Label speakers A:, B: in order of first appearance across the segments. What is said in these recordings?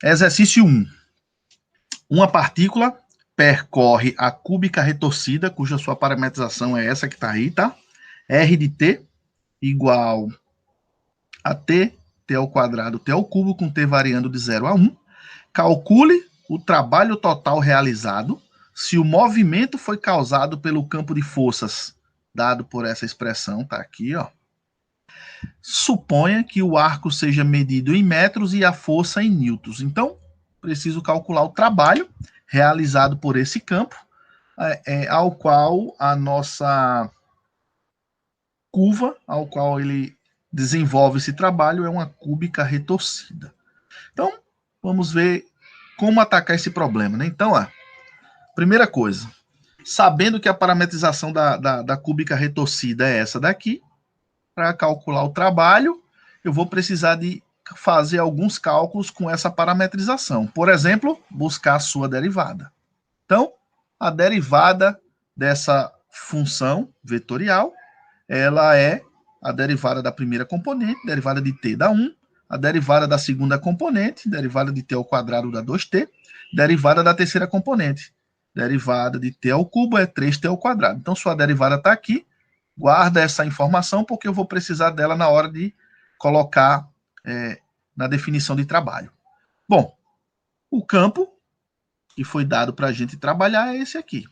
A: Exercício 1. Uma partícula percorre a cúbica retorcida, cuja sua parametrização é essa que está aí, tá? R de t igual a t ao quadrado, t ao cubo, com t variando de 0 a 1. Calcule o trabalho total realizado se o movimento foi causado pelo campo de forças, dado por essa expressão, tá aqui, ó. Suponha que o arco seja medido em metros e a força em newtons. Então, preciso calcular o trabalho realizado por esse campo, ao qual a nossa curva, ao qual ele desenvolve esse trabalho, é uma cúbica retorcida. Então, vamos ver como atacar esse problema, né? Então, primeira coisa, sabendo que a parametrização da cúbica retorcida é essa daqui, para calcular o trabalho, eu vou precisar de fazer alguns cálculos com essa parametrização. Por exemplo, buscar a sua derivada. Então, a derivada dessa função vetorial, ela é a derivada da primeira componente, derivada de t dá 1, a derivada da segunda componente, derivada de t ao quadrado dá 2t, derivada da terceira componente, derivada de t ao cubo é 3t ao quadrado. Então, sua derivada está aqui, guarda essa informação, porque eu vou precisar dela na hora de colocar na definição de trabalho. Bom, o campo que foi dado para a gente trabalhar é esse aqui.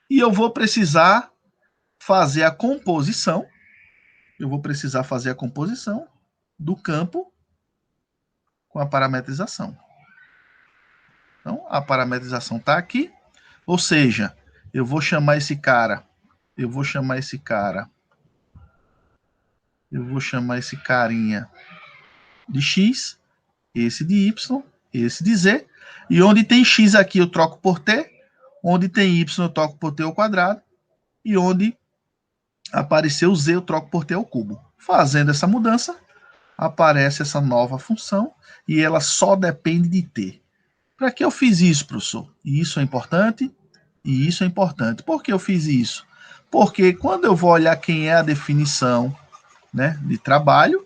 A: E eu vou precisar fazer a composição, do campo com a parametrização. Então, a parametrização está aqui, ou seja, eu vou chamar esse carinha de x, esse de y, esse de z, e onde tem x aqui eu troco por t, onde tem y eu troco por t ao quadrado, e onde apareceu z eu troco por t ao cubo. Fazendo essa mudança, aparece essa nova função, e ela só depende de t. Para que eu fiz isso, professor? E isso é importante, e isso é importante. Por que eu fiz isso? Porque quando eu vou olhar quem é a definição, né, de trabalho,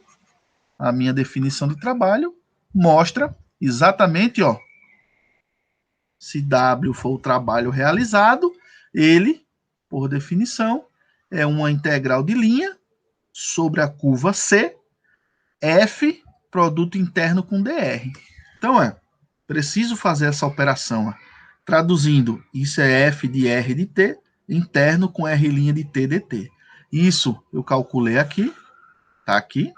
A: a minha definição de trabalho mostra exatamente, ó, se W for o trabalho realizado, ele, por definição, é uma integral de linha sobre a curva C, F, produto interno com DR. Então, preciso fazer essa operação. Traduzindo, isso é F de R de T, interno com R' de T dt. Isso eu calculei aqui, tá aqui,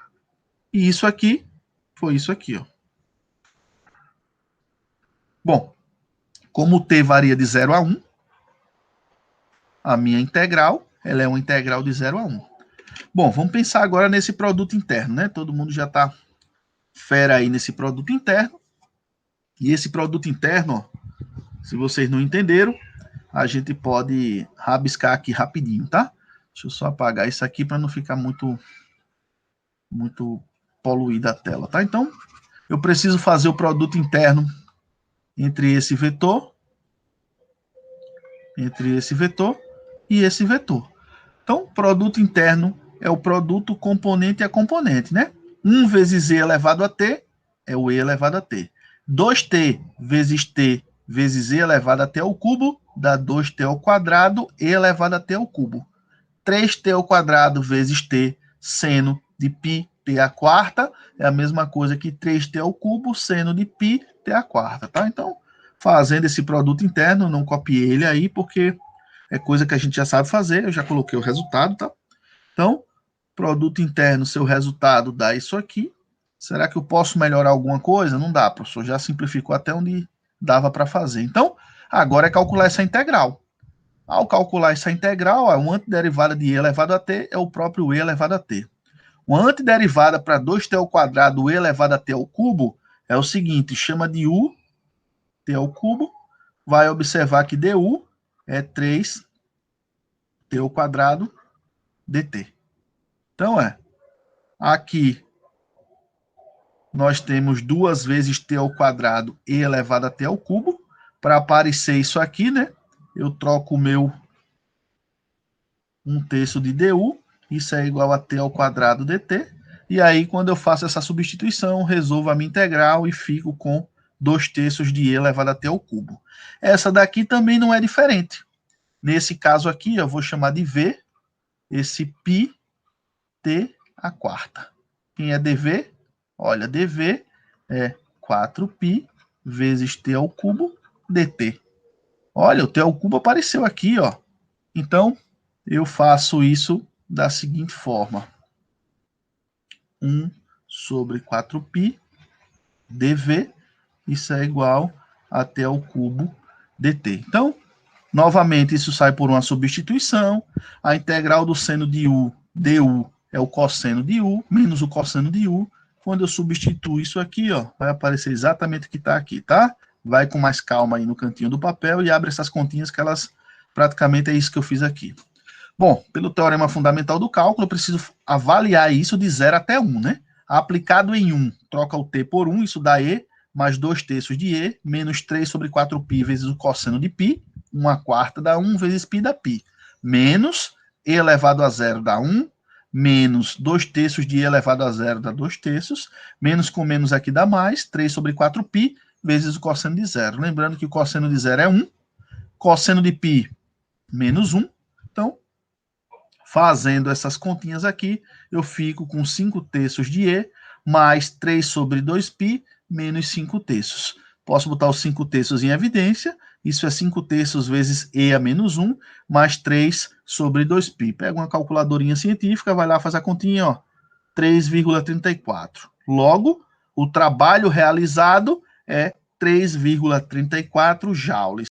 A: e isso aqui foi isso aqui, ó. Bom, como T varia de 0 a 1, a minha integral, ela é uma integral de 0 a 1. Bom, vamos pensar agora nesse produto interno, né? Todo mundo já está fera aí nesse produto interno. E esse produto interno, ó, se vocês não entenderam, a gente pode rabiscar aqui rapidinho, tá? Deixa eu só apagar isso aqui para não ficar muito poluída a tela, tá? Então, eu preciso fazer o produto interno entre esse vetor e esse vetor. Então, produto interno é o produto componente a componente, né? 1 vezes e elevado a t é o e elevado a t. 2t vezes e elevado a t ao cubo dá 2t ao quadrado e elevado a t ao cubo. 3t ao quadrado vezes t seno de π t à quarta é a mesma coisa que 3t ao cubo seno de π t à quarta, tá? Então, fazendo esse produto interno, não copiei ele aí, porque é coisa que a gente já sabe fazer, eu já coloquei o resultado, tá? Então, produto interno, seu resultado dá isso aqui. Será que eu posso melhorar alguma coisa? Não dá, professor, já simplificou até onde dava para fazer. Então, agora é calcular essa integral. Ao calcular essa integral, uma antiderivada de e elevado a t é o próprio e elevado a t. Uma antiderivada para 2t ao quadrado e elevado a t ao cubo é o seguinte, chama de u t ao cubo, vai observar que du é 3t ao quadrado dt. Então, aqui nós temos 2 vezes t ao quadrado e elevado a t ao cubo. Para aparecer isso aqui, né, eu troco o meu 1/3 de du, isso é igual a t ao quadrado dt, e aí quando eu faço essa substituição, resolvo a minha integral e fico com 2/3 de E elevado a T ao cubo. Essa daqui também não é diferente. Nesse caso aqui, eu vou chamar de V, esse π, T a quarta. Quem é dV? Olha, dV é 4π vezes T ao cubo dt. Olha, o T ao cubo apareceu aqui, ó. Então, eu faço isso da seguinte forma. 1 sobre 4π dV, isso é igual a T ao cubo dt. Então, novamente, isso sai por uma substituição. A integral do seno de U, du, é o cosseno de U, menos o cosseno de U. Quando eu substituo isso aqui, ó, vai aparecer exatamente o que está aqui, tá? Vai com mais calma aí no cantinho do papel e abre essas continhas que elas, praticamente é isso que eu fiz aqui. Bom, pelo teorema fundamental do cálculo, eu preciso avaliar isso de 0 até 1, né? Aplicado em 1, troca o t por 1, isso dá E, mais 2/3 de E, menos 3 sobre 4π vezes o cosseno de π, 1/4 dá 1 vezes π dá π, menos E elevado a 0 dá 1, menos 2/3 de E elevado a 0 dá 2/3, menos com menos aqui dá mais, 3 sobre 4π vezes o cosseno de 0. Lembrando que o cosseno de 0 é 1, cosseno de π, menos 1. Então, fazendo essas continhas aqui, eu fico com 5/3 de E, mais 3 sobre 2π, menos 5/3. Posso botar os 5/3 em evidência, isso é 5/3 vezes E a menos 1, mais 3 sobre 2π. Pega uma calculadorinha científica, vai lá, faz a continha, ó, 3,34. Logo, o trabalho realizado é 3,34 joules.